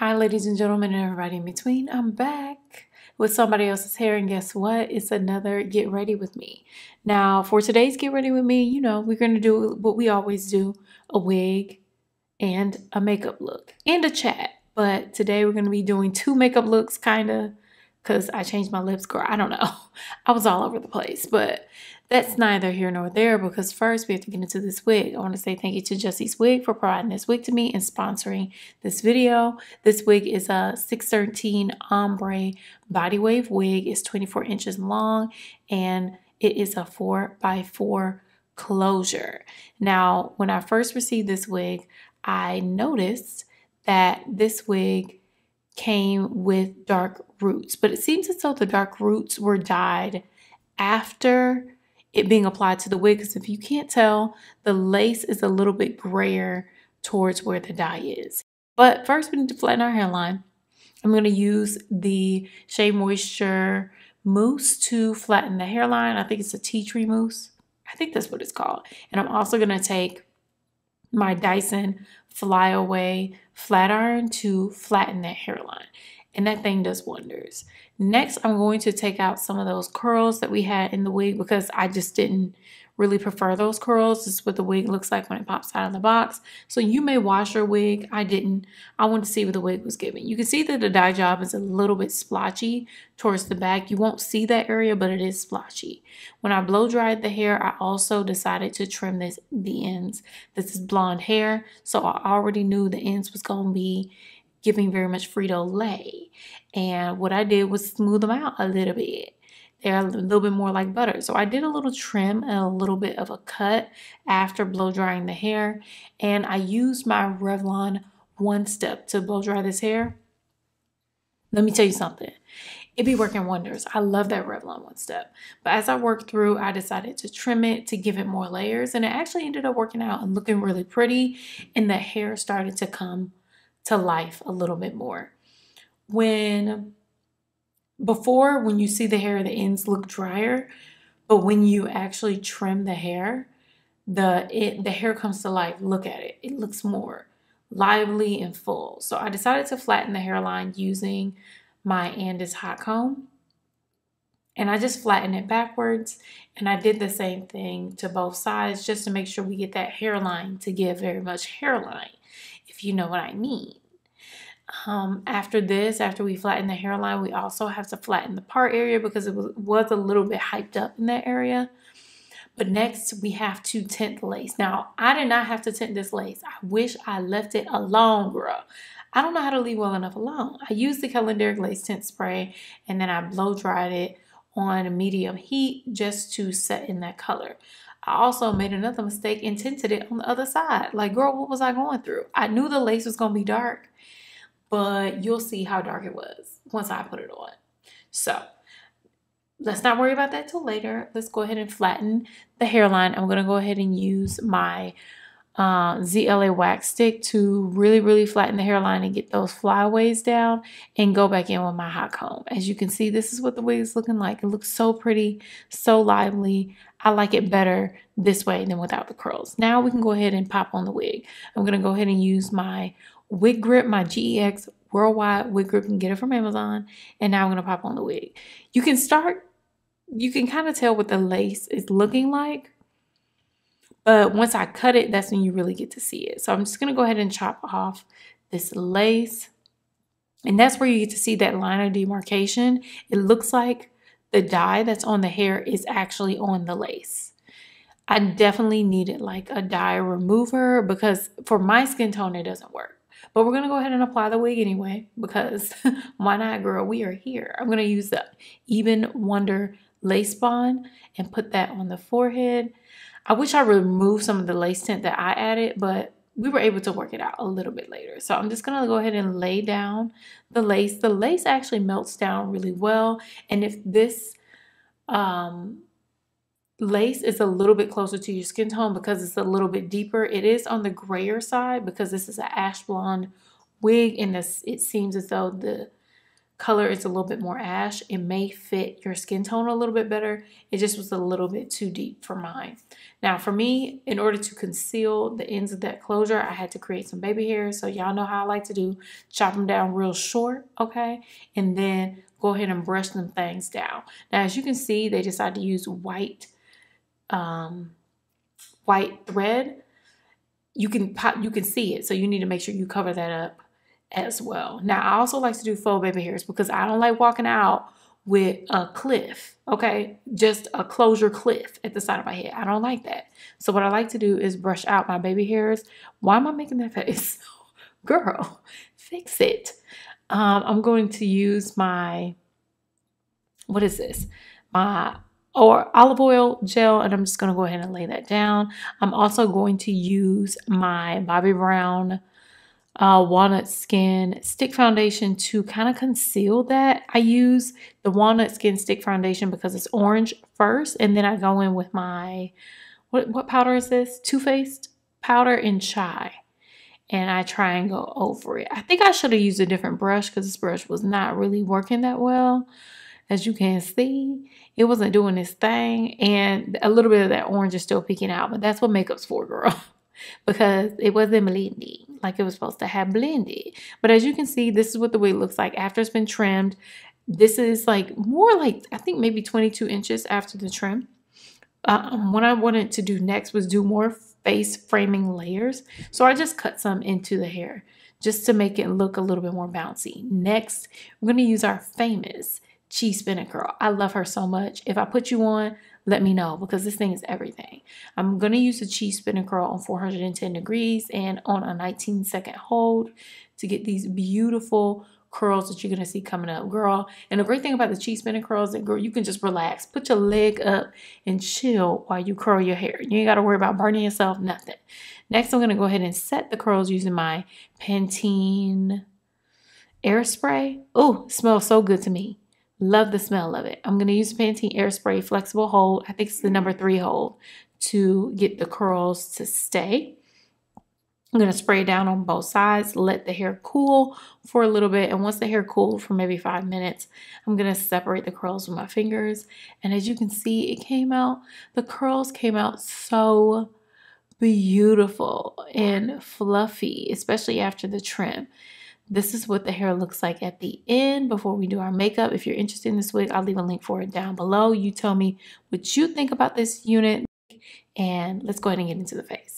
Hi, ladies and gentlemen, and everybody in between. I'm back with somebody else's hair, and guess what? It's another Get Ready With Me. Now, for today's Get Ready With Me, we're going to do what we always do, a wig and a makeup look and a chat. But today we're going to be doing two makeup looks, kind of, because I changed my lips, girl. I don't know. I was all over the place, but that's neither here nor there because first we have to get into this wig. I want to say thank you to Jessies Wig for providing this wig to me and sponsoring this video. This wig is a 613 ombre body wave wig. It's 24 inches long and it is a 4x4 closure. Now, when I first received this wig, I noticed that this wig came with dark roots, but it seems as though the dark roots were dyed after it being applied to the wig, because if you can't tell, the lace is a little bit grayer towards where the dye is. But first we need to flatten our hairline. I'm going to use the Shea Moisture mousse to flatten the hairline. I think it's a tea tree mousse. I think that's what it's called. And I'm also going to take my Dyson Flyaway flat iron to flatten that hairline. And that thing does wonders. Next, I'm going to take out some of those curls that we had in the wig because I just didn't really prefer those curls. This is what the wig looks like when it pops out of the box. So you may wash your wig. I didn't. I wanted to see what the wig was giving. You can see that the dye job is a little bit splotchy towards the back. You won't see that area, but it is splotchy. When I blow dried the hair, I also decided to trim the ends. This is blonde hair, so I already knew the ends was going to be giving very much Frito-Lay. And what I did was smooth them out a little bit. They're a little bit more like butter. So I did a little trim and a little bit of a cut after blow drying the hair. And I used my Revlon One Step to blow dry this hair. Let me tell you something. It be working wonders. I love that Revlon One Step. But as I worked through, I decided to trim it to give it more layers. And it actually ended up working out and looking really pretty. And the hair started to come to life a little bit more. When you see the hair, the ends look drier, but when you actually trim the hair, the hair comes to life. Look at it. It looks more lively and full. So I decided to flatten the hairline using my Andis hot comb. And I just flattened it backwards. And I did the same thing to both sides just to make sure we get that hairline to give very much hairline, if you know what I mean. After we flatten the hairline, we also have to flatten the part area because it was a little bit hyped up in that area. But next, we have to tint the lace. Now, I did not have to tint this lace. I wish I left it alone, girl. I don't know how to leave well enough alone. I used the Calendaric Lace Tint Spray, and then I blow dried it on medium heat just to set in that color. I also made another mistake and tinted it on the other side. Like, girl, what was I going through? I knew the lace was going to be dark, but you'll see how dark it was once I put it on. So let's not worry about that till later. Let's go ahead and flatten the hairline. I'm going to go ahead and use my ZLA wax stick to really, really flatten the hairline and get those flyaways down and go back in with my hot comb. As you can see, this is what the wig is looking like. It looks so pretty, so lively. I like it better this way than without the curls. Now we can go ahead and pop on the wig. I'm going to go ahead and use my wig grip, my GEX Worldwide wig grip. You can get it from Amazon. And now I'm going to pop on the wig. You can kind of tell what the lace is looking like. But once I cut it, that's when you really get to see it. So I'm just going to go ahead and chop off this lace. And that's where you get to see that line of demarcation. It looks like the dye that's on the hair is actually on the lace. I definitely needed like a dye remover because for my skin tone, it doesn't work. But we're going to go ahead and apply the wig anyway because why not, girl? We are here. I'm going to use the Even Wonder Lace Bond and put that on the forehead. I wish I removed some of the lace tint that I added, but we were able to work it out a little bit later. So I'm just going to go ahead and lay down the lace. The lace actually melts down really well. And if this lace is a little bit closer to your skin tone because it's a little bit deeper, it is on the grayer side because this is an ash blonde wig and it seems as though color is a little bit more ash. It may fit your skin tone a little bit better. It just was a little bit too deep for mine. Now for me, in order to conceal the ends of that closure, I had to create some baby hairs. So y'all know how I like to do, chop them down real short, okay? And then go ahead and brush them things down. Now as you can see, they decided to use white thread. You can see it, so you need to make sure you cover that up as well. Now, I also like to do faux baby hairs because I don't like walking out with a cliff, okay? Just a closure cliff at the side of my head. I don't like that. So what I like to do is brush out my baby hairs. Why am I making that face? Girl, fix it. I'm going to use my, what is this? My olive oil gel, and I'm just going to go ahead and lay that down. I'm also going to use my Bobbi Brown walnut skin stick foundation to kind of conceal that. I use the walnut skin stick foundation because it's orange first, and then I go in with my, what powder is this? Too Faced powder in chai, and I try and go over it. I think I should have used a different brush because this brush was not really working that well. As you can see, it wasn't doing its thing, and a little bit of that orange is still peeking out, but that's what makeup's for, girl, because it wasn't blending like it was supposed to have blended. But as you can see, this is what the wig looks like after it's been trimmed. This is like more like, I think maybe 22 inches after the trim. What I wanted to do next was do more face framing layers. So I just cut some into the hair just to make it look a little bit more bouncy. Next, we're going to use our famous cheese spinning curl. I love her so much. If I put you on, let me know because this thing is everything. I'm going to use the cheese spinning curl on 410 degrees and on a 19-second hold to get these beautiful curls that you're going to see coming up, girl. And the great thing about the cheese spinning curls is that, girl, you can just relax. Put your leg up and chill while you curl your hair. You ain't got to worry about burning yourself, nothing. Next, I'm going to go ahead and set the curls using my Pantene air spray. Oh, smells so good to me. Love the smell of it. I'm going to use Pantene Airspray Flexible Hold. I think it's the number 3 hold to get the curls to stay. I'm going to spray it down on both sides, let the hair cool for a little bit. And once the hair cooled for maybe 5 minutes, I'm going to separate the curls with my fingers. And as you can see, the curls came out so beautiful and fluffy, especially after the trim. This is what the hair looks like at the end before we do our makeup. If you're interested in this wig, I'll leave a link for it down below. You tell me what you think about this unit, and let's go ahead and get into the face.